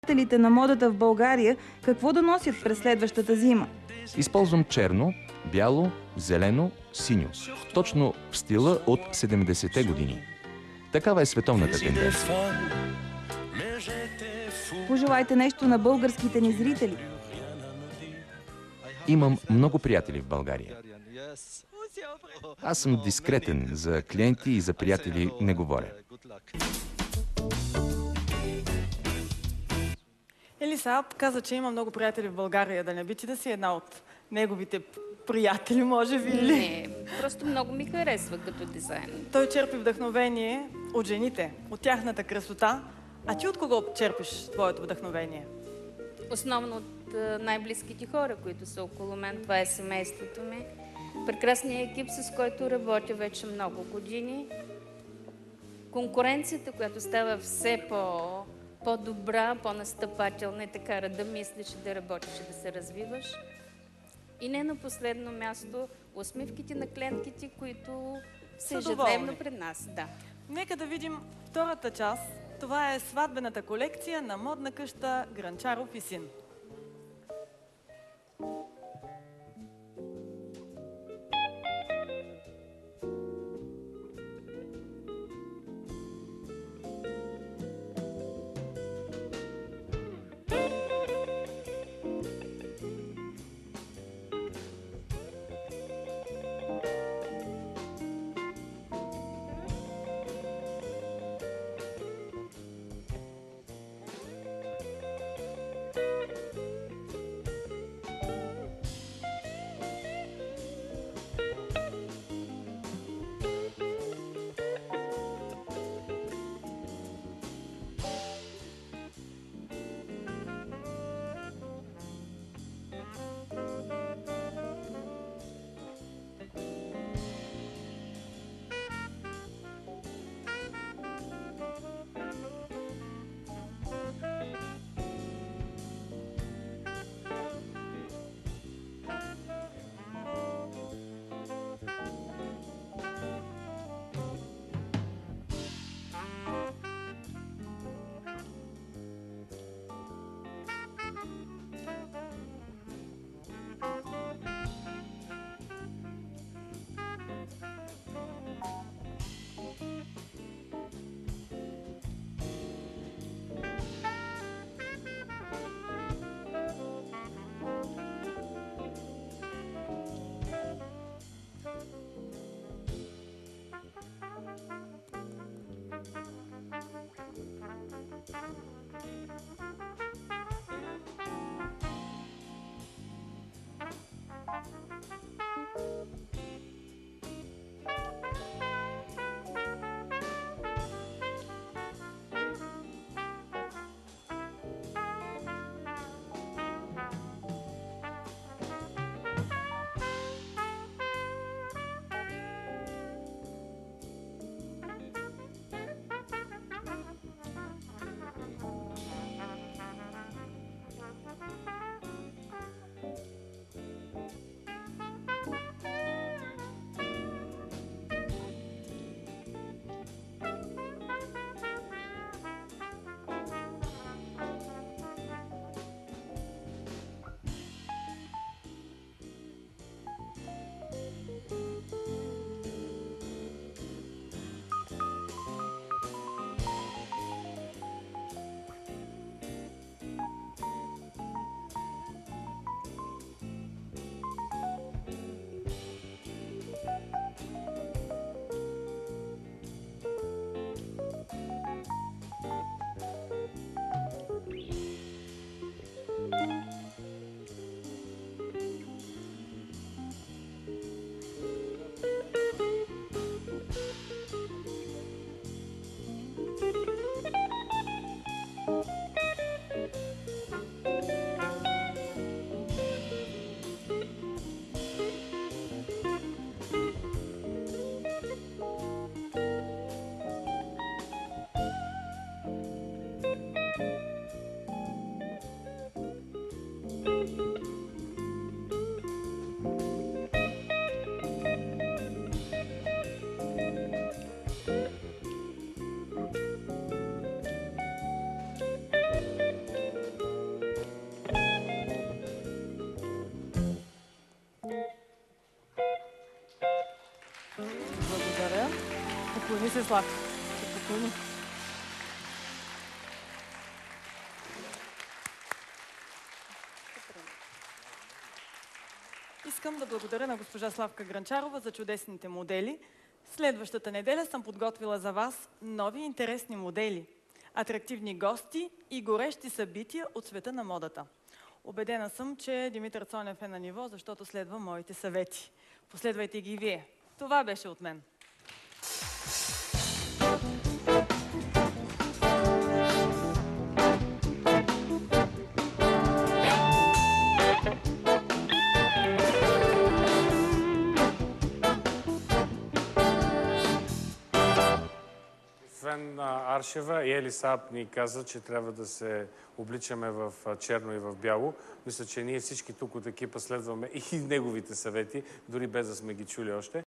представителите на модата в България какво да носят през следващата зима. Използвам черно, бяло, зелено, синьо. Точно в стила от 70-те години. Такава е световната тенденция. Пожелайте нещо на българските ни зрители. Имам много приятели в България. Аз съм дискретен, за клиенти и за приятели не говоря. Елисап каза, че има много приятели в България. Да не би ти да си една от неговите приятели, може би? Не, просто много ми харесва като дизайн. Той черпи вдъхновение от жените, от тяхната красота. А ти от кого черпиш твоето вдъхновение? Основно от най-близките хора, които са около мен. Това е семейството ми. Прекрасният екип, с който работя вече много години. Конкуренцията, която става все по-добра, по-настъпателна и така да мислиш, да работиш и да се развиваш. И не на последно място усмивките на клиентките, които са ежедневно пред нас. Да. Нека да видим втората част. Това е сватбената колекция на модна къща Грънчаров и син. Поклони се, Славка. Се поклони. Искам да благодаря на госпожа Славка Гранчарова за чудесните модели. Следващата неделя съм подготвила за вас нови интересни модели, атрактивни гости и горещи събития от света на модата. Убедена съм, че Димитър Цонев е на ниво, защото следва моите съвети. Последвайте ги и вие. Това беше от мен. Освен Аршева, и Ели Сааб ни каза, че трябва да се обличаме в черно и в бяло. Мисля, че ние всички тук от екипа следваме и неговите съвети, дори без да сме ги чули още.